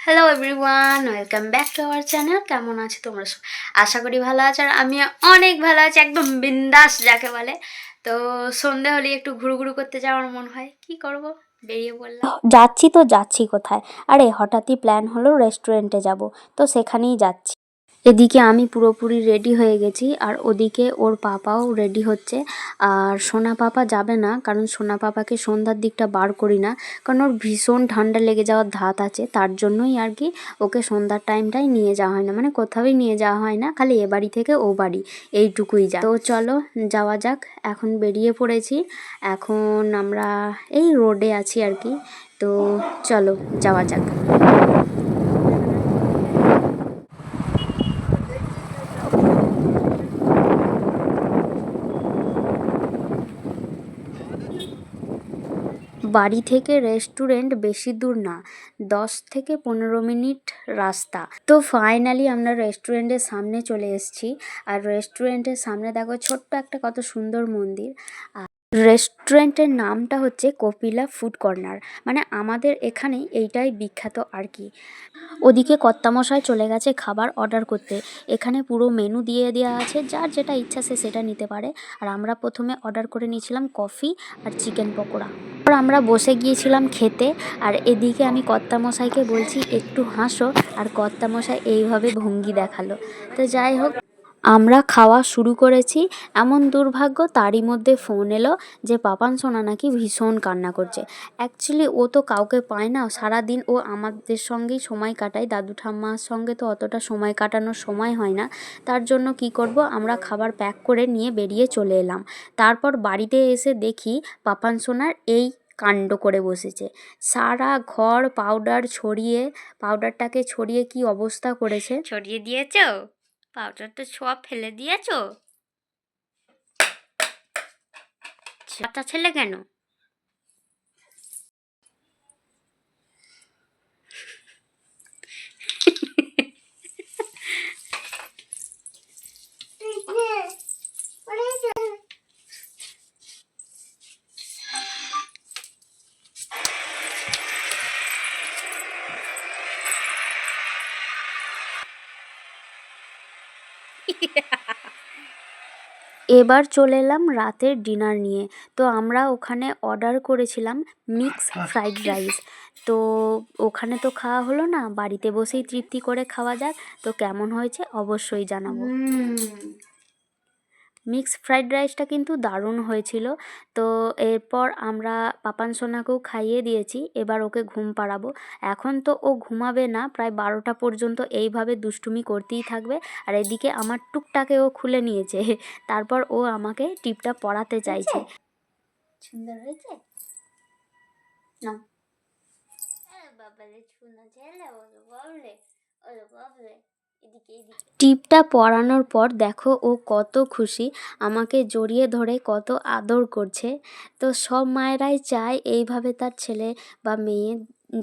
Hello everyone, welcome back to our channel. কেমন আছো তোমরা সব? আশা করি ভালো আছো, আর আমি অনেক ভালো আছি, একদম বিন্দাস যাকে বলে। তো সন্ধে হলে একটু ঘুরু করতে যাওয়ার মন হয়, কি করব, বেরিয়ে পড়লাম। যাচ্ছি কোথায়? আরে হঠাৎই প্ল্যান হলো রেস্টুরেন্টে যাব, তো সেখানেই যাচ্ছি। এদিকে আমি পুরোপুরি রেডি হয়ে গেছি, আর ওদিকে ওর পাপাও রেডি হচ্ছে। আর সোনা পাপা যাবে না, কারণ সোনা পাপাকে সন্ধ্যার দিকটা বার করি না, কারণ ওর ভীষণ ঠান্ডা লেগে যাওয়ার ধাত আছে, তার জন্যই আর কি ওকে সন্ধ্যার টাইমটাই নিয়ে যাওয়া হয় না, মানে কোথাওই নিয়ে যাওয়া হয় না, খালি এ বাড়ি থেকে ও বাড়ি এইটুকুই যা। তো চলো যাওয়া যাক, এখন বেরিয়ে পড়েছি। এখন আমরা এই রোডে আছি আর কি, তো চলো যাওয়া যাক। বাড়ি থেকে রেস্টুরেন্ট বেশি দূর না, 10 থেকে 15 মিনিট রাস্তা। তো ফাইনালি আমরা রেস্টুরেন্টের সামনে চলে এসেছি। আর রেস্টুরেন্টের সামনে দেখো ছোট্ট একটা কত সুন্দর মন্দির। আর রেস্টুরেন্টের নামটা হচ্ছে কপিলা ফুড কর্নার, মানে আমাদের এখানে এইটাই বিখ্যাত আর কি। ওদিকে কর্তামশাই চলে গেছে খাবার অর্ডার করতে। এখানে পুরো মেনু দিয়ে দেওয়া আছে, যার যেটা ইচ্ছা সে সেটা নিতে পারে। আর আমরা প্রথমে অর্ডার করে নিয়েছিলাম কফি আর চিকেন পকোড়া। তারপর আমরা বসে গিয়েছিলাম খেতে। আর এদিকে আমি কর্তামশাইকে বলছি একটু হাসো, আর কর্তামশাই এইভাবে ভঙ্গি দেখালো। তো যাই হোক, আমরা খাওয়া শুরু করেছি। এমন দুর্ভাগ্য তারই মধ্যে ফোন এলো যে পাপান সোনা নাকি ভীষণ কান্না করছে। অ্যাকচুয়ালি ও তো কাউকে পায় না, সারাদিন ও আমাদের সঙ্গেই সময় কাটায়, দাদু ঠাম্মার সঙ্গে তো অতটা সময় কাটানোর সময় হয় না। তার জন্য কি করব, আমরা খাবার প্যাক করে নিয়ে বেরিয়ে চলে এলাম। তারপর বাড়িতে এসে দেখি পাপান সোনার এই কাণ্ড করে বসেছে। সারা ঘর পাউডারটাকে ছড়িয়ে কি অবস্থা করেছে। ছড়িয়ে দিয়েছো? পাউডার তো ছোঁয়া ফেলে দিয়েছো। বাচ্চা ছেলে কেন? এবার চলে এলাম রাতের ডিনার নিয়ে। তো আমরা ওখানে অর্ডার করেছিলাম মিক্স ফ্রাইড রাইস। তো ওখানে তো খাওয়া হলো না, বাড়িতে বসেই তৃপ্তি করে খাওয়া যাক। তো কেমন হয়েছে অবশ্যই জানাবো। মিক্স ফ্রাইড রাইসটা কিন্তু দারুণ হয়েছিল। তো এরপর আমরা পাপান সোনাকেও খাইয়ে দিয়েছি, এবার ওকে ঘুম পাড়াবো। এখন তো ও ঘুমাবে না, প্রায় 12টা পর্যন্ত এইভাবে দুষ্টুমি করতেই থাকবে। আর এদিকে আমার টুকটাকে ও খুলে নিয়েছে, তারপর ও আমাকে টিপটা পড়াতে চাইছে। সুন্দর হয়েছে না? বাবারে শোনা ছেলে, ওরে বাবলে, ওরে বাবলে, এদিকে এদিকে। টিপটা পরানোর পর দেখো ও কত খুশি, আমাকে জড়িয়ে ধরে কত আদর করছে। তো সব মায়েরাই চায় এইভাবে তার ছেলে বা মেয়ে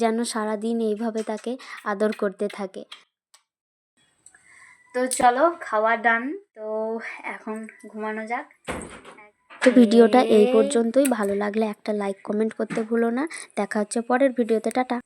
যেন সারাদিন এইভাবে তাকে আদর করতে থাকে। তো চলো খাওয়া ডান, তো এখন ঘুমানো যাক। তো ভিডিওটা এই পর্যন্তই, ভালো লাগলে একটা লাইক কমেন্ট করতে ভুলো না। দেখা হচ্ছে পরের ভিডিওতে, টাটা।